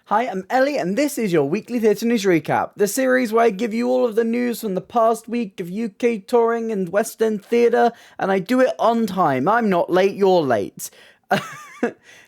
Hi, I'm Ellie, and this is your weekly theatre news recap, the series where I give you all of the news from the past week of UK touring and West End theatre, and I do it on time. I'm not late, you're late.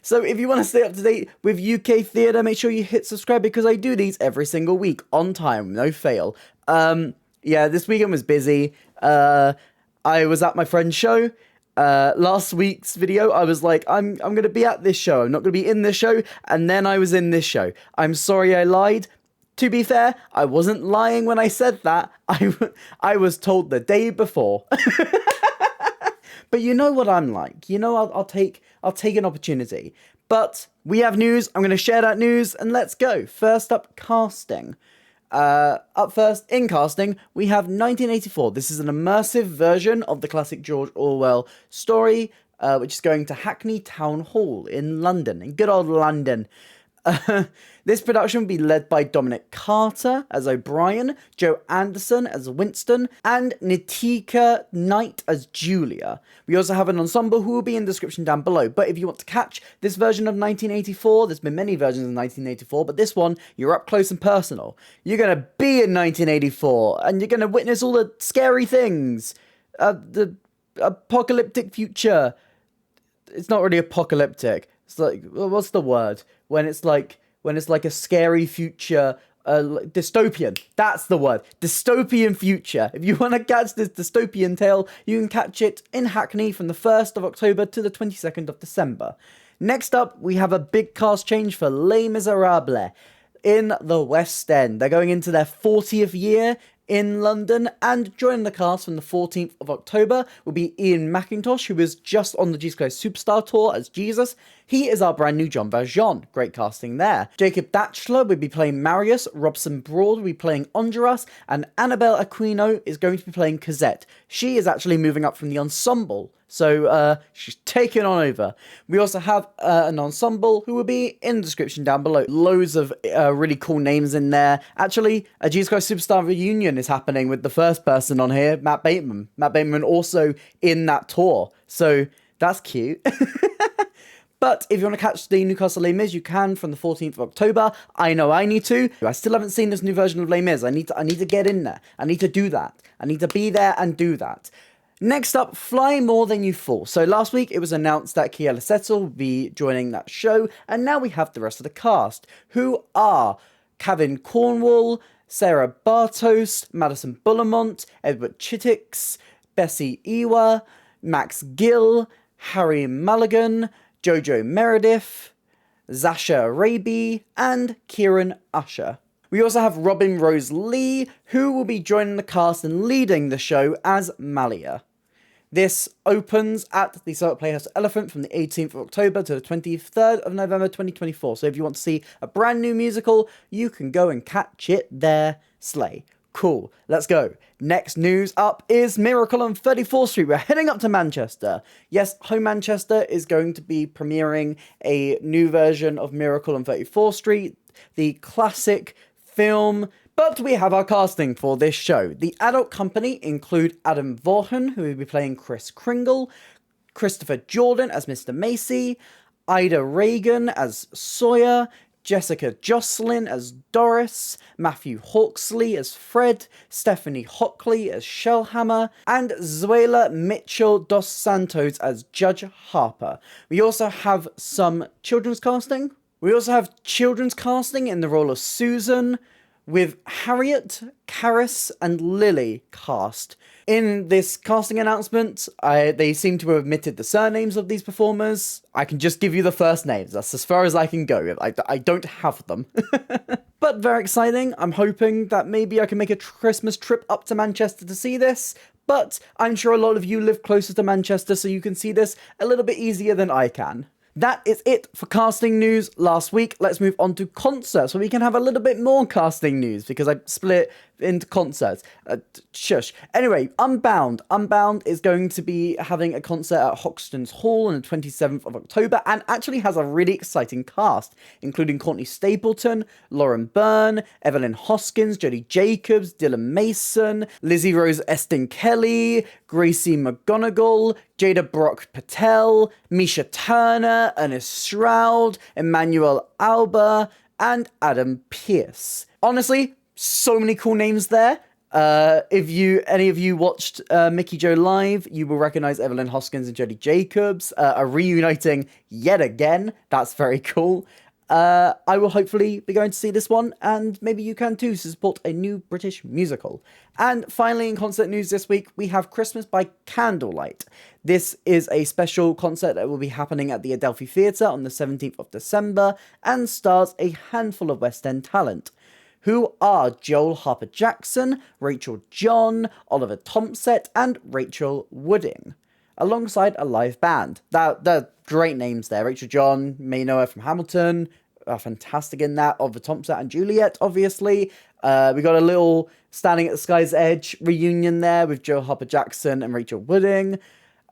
So if you want to stay up to date with UK theatre, make sure you hit subscribe because I do these every single week, on time, no fail. This weekend was busy. I was at my friend's show. Last week's video, I was like, I'm going to be at this show. I'm not going to be in this show. And then I was in this show. I'm sorry I lied. To be fair, I wasn't lying when I said that. I was told the day before. But you know what I'm like. You know, I'll take an opportunity. But we have news. I'm going to share that news and let's go. First up, casting. Up first, in casting, we have 1984. This is an immersive version of the classic George Orwell story, which is going to Hackney Town Hall in London, in good old London. This production will be led by Dominic Carter as O'Brien, Joe Anderson as Winston, and Nitika Knight as Julia. We also have an ensemble who will be in the description down below, but if you want to catch this version of 1984, there's been many versions of 1984, but this one, you're up close and personal. You're going to be in 1984, and you're going to witness all the scary things. The apocalyptic future. It's not really apocalyptic. It's like, what's the word? When it's like a scary future, dystopian. That's the word. Dystopian future. If you want to catch this dystopian tale, you can catch it in Hackney from the 1st of October to the 22nd of December. Next up, we have a big cast change for Les Miserables in the West End. They're going into their 40th year in London, and joining the cast from the 14th of October will be Ian McIntosh, who is just on the Jesus Christ Superstar tour as Jesus. He is our brand new John Valjean. Great casting there. Jacob Batchelor will be playing Marius, Robson Broad will be playing Honduras, and Annabelle Aquino is going to be playing Cosette. She is actually moving up from the ensemble, so she's taken on over. We also have an ensemble who will be in the description down below. Loads of really cool names in there. Actually, a Jesus Christ Superstar reunion is happening with the first person on here, Matt Bateman. Matt Bateman also in that tour, so that's cute. But if you want to catch the Newcastle Les Mis, you can from the 14th of October. I know I need to. I still haven't seen this new version of Les Mis. I need to get in there. I need to do that. I need to be there and do that. Next up, Fly More Than You Fall. So last week it was announced that Ciara Settle will be joining that show, and now we have the rest of the cast, who are Kevin Cornwall, Sarah Bartos, Madison Bullamont, Edward Chittix, Bessie Ewa, Max Gill, Harry Mulligan, Jojo Meredith, Zasha Raby, and Kieran Usher. We also have Robin Rose Lee, who will be joining the cast and leading the show as Malia. This opens at the Southwark Playhouse Elephant from the 18th of October to the 23rd of November 2024. So if you want to see a brand new musical, you can go and catch it there. Slay. Cool, let's go. Next news up is Miracle on 34th Street. We're heading up to Manchester. Yes, Home Manchester is going to be premiering a new version of Miracle on 34th Street, the classic film. But we have our casting for this show. The adult company include Adam Vaughan, who will be playing Chris Kringle, Christopher Jordan as Mr. Macy, Ida Reagan as Sawyer, Jessica Jocelyn as Doris, Matthew Hawksley as Fred, Stephanie Hockley as Shellhammer, and Zuela Mitchell dos Santos as Judge Harper. We also have some children's casting. We also have children's casting in the role of Susan, with Harriet, Caris, and Lily cast. In this casting announcement, they seem to have omitted the surnames of these performers. I can just give you the first names. That's as far as I can go. I don't have them. But very exciting. I'm hoping that maybe I can make a Christmas trip up to Manchester to see this. But I'm sure a lot of you live closer to Manchester, so you can see this a little bit easier than I can. That is it for casting news last week. Let's move on to concerts, so we can have a little bit more casting news, because I split it into concerts. Shush. Anyway, Unbound. Unbound is going to be having a concert at Hoxton's Hall on the 27th of October, and actually has a really exciting cast, including Courtney Stapleton, Lauren Byrne, Evelyn Hoskins, Jodie Jacobs, Dylan Mason, Lizzie Rose Eston Kelly, Gracie McGonigal, Jada Brock Patel, Misha Turner, Ernest Stroud, Emmanuel Alba, and Adam Pearce. Honestly, so many cool names there. If any of you watched Mickey Joe Live, you will recognize Evelyn Hoskins and Jodie Jacobs are reuniting yet again. That's very cool. I will hopefully be going to see this one, and maybe you can too, to support a new British musical. And finally, in concert news this week, we have Christmas by Candlelight. This is a special concert that will be happening at the Adelphi Theatre on the 17th of December, and stars a handful of West End talent, who are Joel Harper-Jackson, Rachel John, Oliver Thompson, and Rachel Wooding, alongside a live band. They're great names there. Rachel John, may know her from Hamilton, fantastic in that. Oliver Thompson and Juliet, obviously. We got a little Standing at the Sky's Edge reunion there with Joel Harper-Jackson and Rachel Wooding.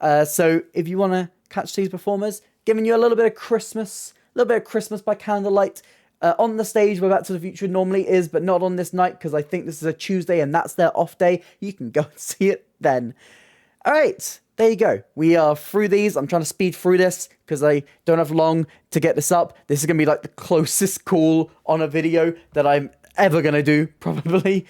So if you want to catch these performers, giving you a little bit of Christmas by candlelight. On the stage where Back to the Future normally is, but not on this night, because I think this is a Tuesday and that's their off day. You can go and see it then. All right, there you go. We are through these. I'm trying to speed through this because I don't have long to get this up. This is going to be like the closest call on a video that I'm ever going to do, probably.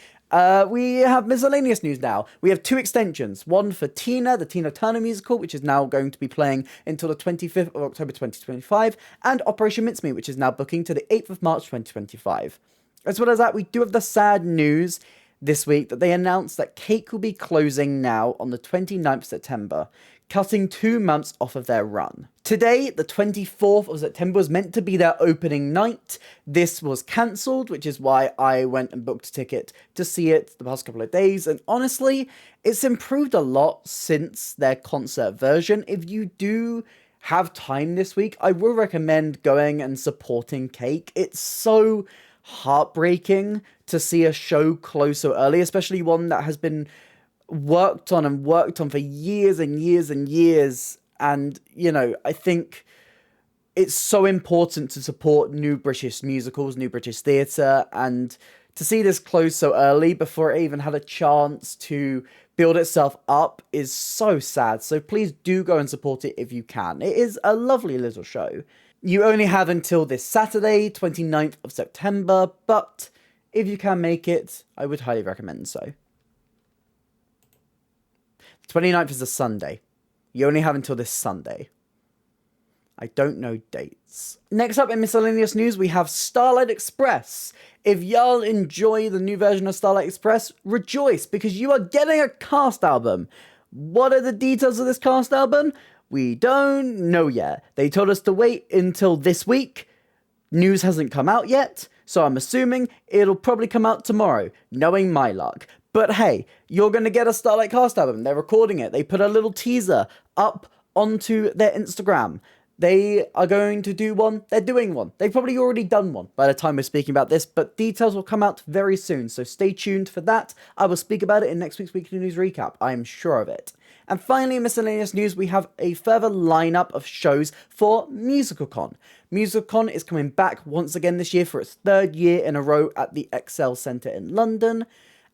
We have miscellaneous news now. We have 2 extensions. One for Tina, the Tina Turner musical, which is now going to be playing until the 25th of October 2025, and Operation Mincemeat, which is now booking to the 8th of March 2025. As well as that, we do have the sad news this week that they announced that Cake will be closing now on the 29th of September, cutting 2 months off of their run. Today, the 24th of September, was meant to be their opening night. This was cancelled, which is why I went and booked a ticket to see it the past couple of days. And honestly, it's improved a lot since their concert version. If you do have time this week, I will recommend going and supporting Cake. It's so heartbreaking to see a show close so early, especially one that has been worked on for years and years and years. And, you know, I think it's so important to support new British musicals, new British theatre, and to see this close so early before it even had a chance to build itself up is so sad. So please do go and support it if you can. It is a lovely little show. You only have until this Saturday, 29th of September, but if you can make it, I would highly recommend so. 29th is a Sunday. You only have until this Sunday. I don't know dates. Next up in miscellaneous news, we have Starlight Express. If y'all enjoy the new version of Starlight Express, rejoice, because you are getting a cast album. What are the details of this cast album? We don't know yet. They told us to wait until this week. News hasn't come out yet, so I'm assuming it'll probably come out tomorrow, knowing my luck. But hey, you're going to get a Starlight cast album. They're recording it. They put a little teaser up onto their Instagram. They are going to do one. They're doing one. They've probably already done one by the time we're speaking about this, but details will come out very soon, so stay tuned for that. I will speak about it in next week's Weekly News Recap. I am sure of it. And finally, in miscellaneous news, we have a further lineup of shows for MusicalCon. MusicalCon is coming back once again this year for its 3rd year in a row at the Excel Centre in London.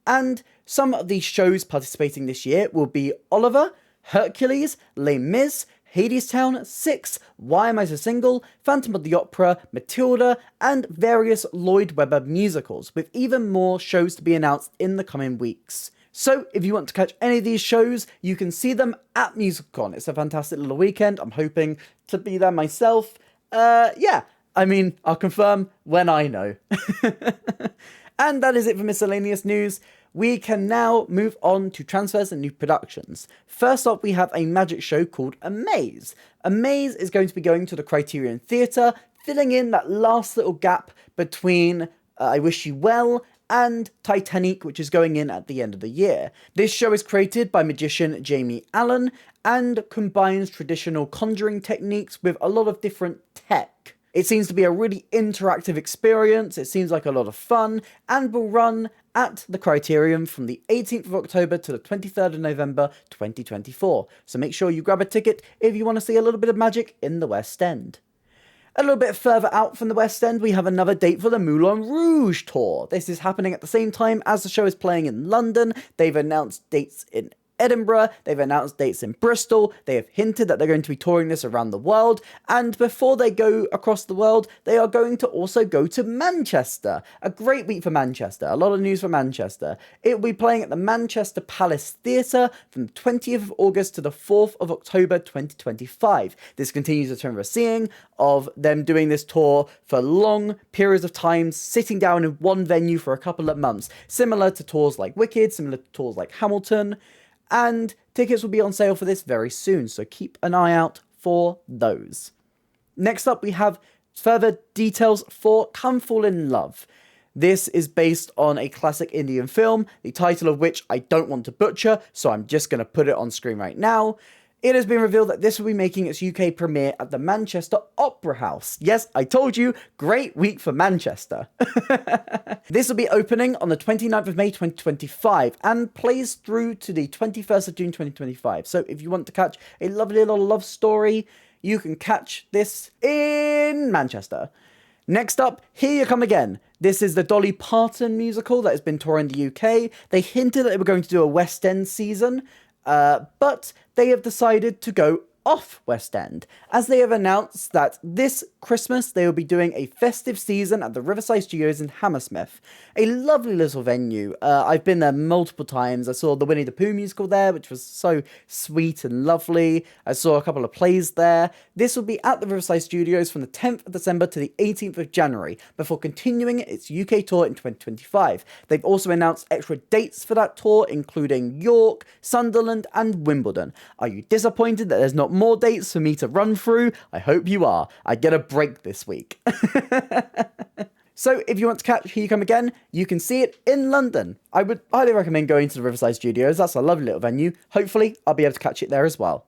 And some of these shows participating this year will be Oliver, Hercules, Les Mis, Hadestown, Six, Why Am I So Single, Phantom of the Opera, Matilda, and various Lloyd Webber musicals, with even more shows to be announced in the coming weeks. So if you want to catch any of these shows, you can see them at MusicalCon. It's a fantastic little weekend. I'm hoping to be there myself. Yeah, I mean, I'll confirm when I know. And that is it for miscellaneous news. We can now move on to transfers and new productions. First up, we have a magic show called Amaze. Amaze is going to be going to the Criterion Theatre, filling in that last little gap between I Wish You Well and Titanic, which is going in at the end of the year. This show is created by magician Jamie Allen and combines traditional conjuring techniques with a lot of different tech. It seems to be a really interactive experience, it seems like a lot of fun, and will run at the Criterion from the 18th of October to the 23rd of November 2024. So make sure you grab a ticket if you want to see a little bit of magic in the West End. A little bit further out from the West End, we have another date for the Moulin Rouge tour. This is happening at the same time as the show is playing in London. They've announced dates in Edinburgh, they've announced dates in Bristol, they have hinted that they're going to be touring this around the world, and before they go across the world, they are going to also go to Manchester. A great week for Manchester, a lot of news for Manchester. It will be playing at the Manchester Palace Theatre from the 20th of August to the 4th of October 2025. This continues the trend we're seeing of them doing this tour for long periods of time, sitting down in one venue for a couple of months, similar to tours like Wicked, similar to tours like Hamilton, and tickets will be on sale for this very soon, so keep an eye out for those. Next up, we have further details for Come Fall in Love. This is based on a classic Indian film, the title of which I don't want to butcher, so I'm just going to put it on screen right now. It has been revealed that this will be making its UK premiere at the Manchester Opera House. Yes, I told you, great week for Manchester. This will be opening on the 29th of May 2025 and plays through to the 21st of June 2025. So if you want to catch a lovely little love story, you can catch this in Manchester. Next up, Here You Come Again. This is the Dolly Parton musical that has been touring the UK. They hinted that they were going to do a West End season, but they have decided to go off West End, as they have announced that this Christmas they will be doing a festive season at the Riverside Studios in Hammersmith. A lovely little venue. I've been there multiple times. I saw the Winnie the Pooh musical there, which was so sweet and lovely. I saw a couple of plays there. This will be at the Riverside Studios from the 10th of December to the 18th of January, before continuing its UK tour in 2025. They've also announced extra dates for that tour, including York, Sunderland, and Wimbledon. Are you disappointed that there's not more dates for me to run through? I hope you are. I get a break this week. So if you want to catch Here You Come Again, you can see it in London. I would highly recommend going to the Riverside Studios. That's a lovely little venue. Hopefully, I'll be able to catch it there as well.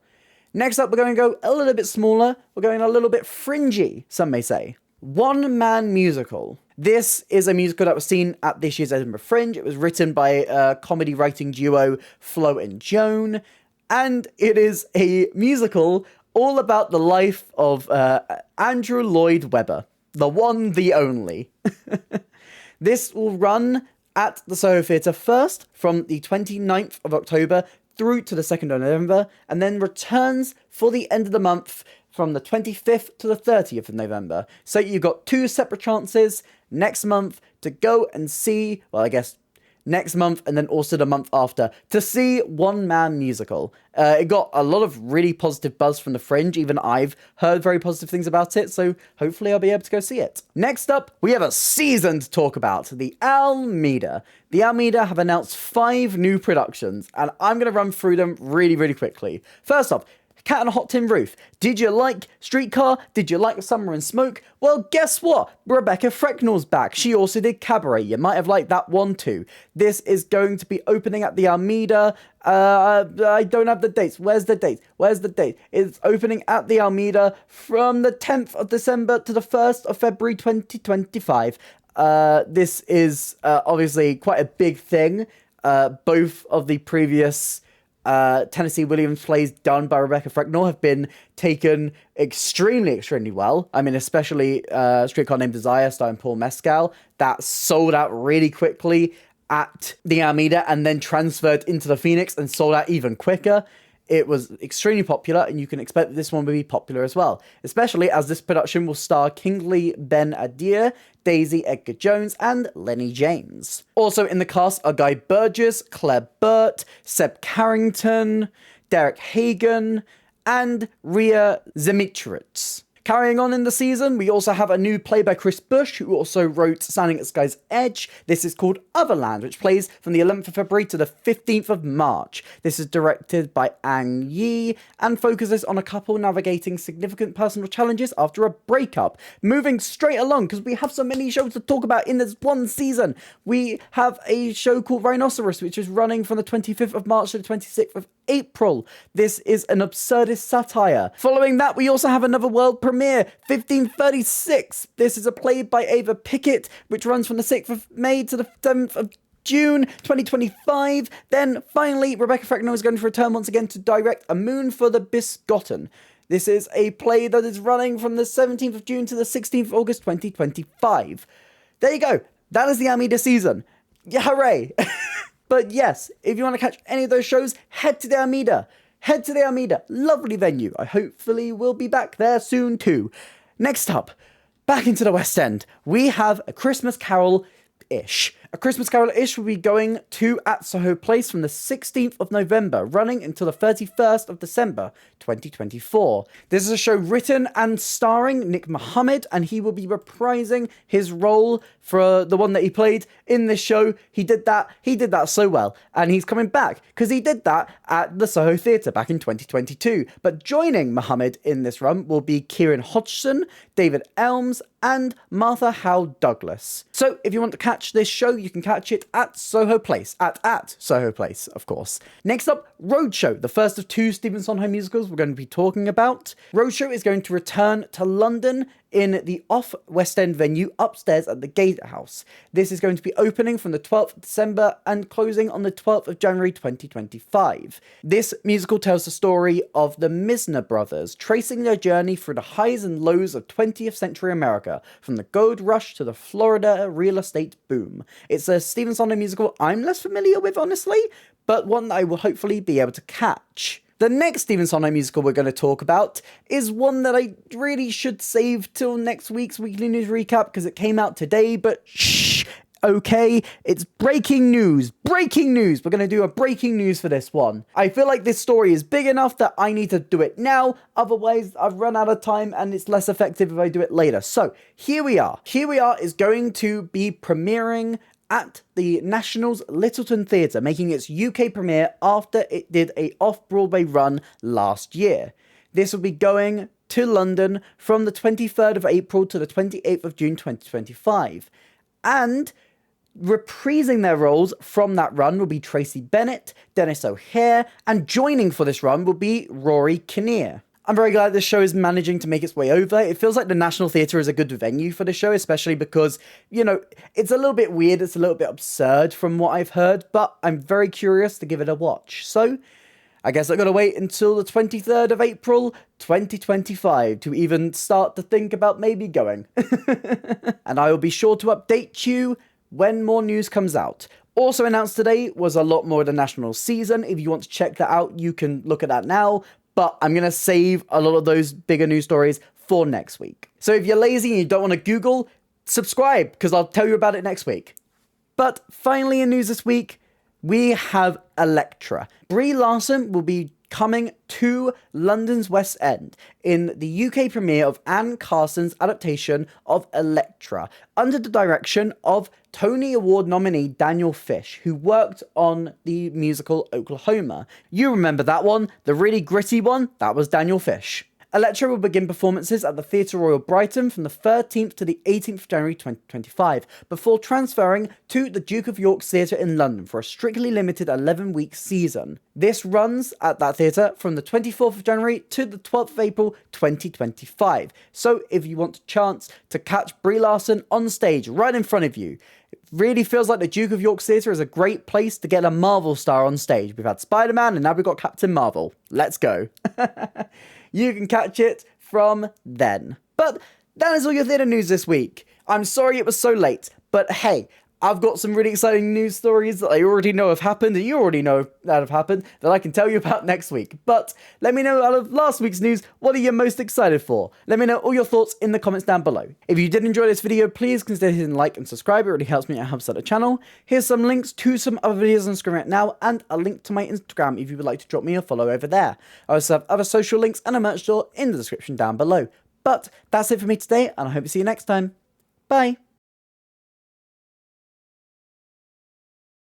Next up, we're going to go a little bit smaller. We're going a little bit fringy, some may say. One Man Musical. This is a musical that was seen at this year's Edinburgh Fringe. It was written by a comedy writing duo, Flo and Joan. And it is a musical all about the life of Andrew Lloyd Webber. The one, the only. This will run at the Soho Theatre first from the 29th of October through to the 2nd of November, and then returns for the end of the month from the 25th to the 30th of November. So you've got two separate chances next month to go and see, well, I guess next month and then also the month after, to see One Man Musical. It got a lot of really positive buzz from the Fringe. Even I've heard very positive things about it, so hopefully I'll be able to go see it. Next up, we have a season to talk about, the Almeida. The Almeida have announced 5 new productions, and I'm going to run through them really, really quickly. First off, Cat on a Hot Tin Roof. Did you like Streetcar? Did you like Summer and Smoke? Well, guess what? Rebecca Frecknell's back. She also did Cabaret. You might have liked that one too. This is going to be opening at the Almeida. I don't have the dates. Where's the date? It's opening at the Almeida from the 10th of December to the 1st of February 2025. This is obviously quite a big thing. Both of the previous Tennessee Williams plays done by Rebecca Frecknell have been taken extremely well. I mean, especially Streetcar Named Desire starring Paul Mescal. That sold out really quickly at the Almeida and then transferred into the Phoenix and sold out even quicker. It was extremely popular, and you can expect that this one will be popular as well, especially as this production will star Kingsley Ben-Adir, Daisy Edgar-Jones, and Lenny James. Also in the cast are Guy Burgess, Claire Burt, Seb Carrington, Derek Hagan, and Rhea Zemitritz. Carrying on in the season, we also have a new play by Chris Bush, who also wrote Standing at Sky's Edge. This is called Otherland, which plays from the 11th of February to the 15th of March. This is directed by Ang Yi and focuses on a couple navigating significant personal challenges after a breakup. Moving straight along, because we have so many shows to talk about in this one season. We have a show called Rhinoceros, which is running from the 25th of March to the 26th of April. This is an absurdist satire. Following that, we also have another world premiere, 1536. This is a play by Ava Pickett, which runs from the 6th of May to the 7th of June 2025. Then finally, Rebecca Frecknell is going to return once again to direct A Moon for the Bisgotten. This is a play that is running from the 17th of June to the 16th of August 2025. There you go. That is the Almeida season. Yeah, hooray! But yes, if you want to catch any of those shows, head to the Armida. Head to the Armida. Lovely venue. I hopefully will be back there soon too. Next up, back into the West End, we have A Christmas Carol-ish. A Christmas Carol-ish will be going to at Soho Place from the 16th of November, running until the 31st of December 2024. This is a show written and starring Nick Mohammed, and he will be reprising his role for the one that he played in this show. He did that so well, and he's coming back because he did that at the Soho Theatre back in 2022. But joining Mohammed in this run will be Kieran Hodgson, David Elms, and Martha Howe Douglas. So if you want to catch this show, you can catch it at Soho Place, at Soho Place, of course. Next up, Roadshow, the first of two Stephen Sondheim musicals we're going to be talking about. Roadshow is going to return to London in the off-West End venue upstairs at the Gatehouse. This is going to be opening from the 12th of December and closing on the 12th of January 2025. This musical tells the story of the Misner brothers, tracing their journey through the highs and lows of 20th century America, from the gold rush to the Florida real estate boom. It's a Stephen Sondheim musical I'm less familiar with, honestly, but one that I will hopefully be able to catch. The next Stephen Sondheim musical we're going to talk about is one that I really should save till next week's Weekly News Recap because it came out today, but shh, okay, it's breaking news. Breaking news! We're going to do a breaking news for this one. I feel like this story is big enough that I need to do it now, otherwise I've run out of time and it's less effective if I do it later. So, here we are. Here we are is going to be premiering at the National's Littleton Theatre, making its UK premiere after it did a off-Broadway run last year. This will be going to London from the 23rd of April to the 28th of June 2025. And reprising their roles from that run will be Tracy Bennett, Dennis O'Hare, and joining for this run will be Rory Kinnear. I'm very glad this show is managing to make its way over. It feels like the National Theatre is a good venue for the show, especially because, you know, it's a little bit weird, it's a little bit absurd from what I've heard, but I'm very curious to give it a watch. So, I guess I've got to wait until the 23rd of April, 2025 to even start to think about maybe going. And I will be sure to update you when more news comes out. Also announced today was a lot more of the National season. If you want to check that out, you can look at that now. But I'm going to save a lot of those bigger news stories for next week. So if you're lazy and you don't want to Google, subscribe, because I'll tell you about it next week. But finally in news this week, we have Elektra. Brie Larson will be coming to London's West End in the UK premiere of Anne Carson's adaptation of Elektra, under the direction of Tony Award nominee Danielle Fish, who worked on the musical Oklahoma. You remember that one, the really gritty one? That was Danielle Fish. Elektra will begin performances at the Theatre Royal Brighton from the 13th to the 18th of January 2025, before transferring to the Duke of York's Theatre in London for a strictly limited 11-week season. This runs at that theatre from the 24th of January to the 12th of April 2025. So if you want a chance to catch Brie Larson on stage right in front of you, it really feels like the Duke of York's Theatre is a great place to get a Marvel star on stage. We've had Spider-Man and now we've got Captain Marvel. Let's go. You can catch it from then. But that is all your theatre news this week. I'm sorry it was so late, but hey, I've got some really exciting news stories that I already know have happened, and you already know that have happened, that I can tell you about next week. But let me know out of last week's news, what are you most excited for? Let me know all your thoughts in the comments down below. If you did enjoy this video, please consider hitting like and subscribe. It really helps me and helps out the channel. Here's some links to some other videos on screen right now, and a link to my Instagram if you would like to drop me a follow over there. I also have other social links and a merch store in the description down below. But that's it for me today, and I hope to see you next time. Bye!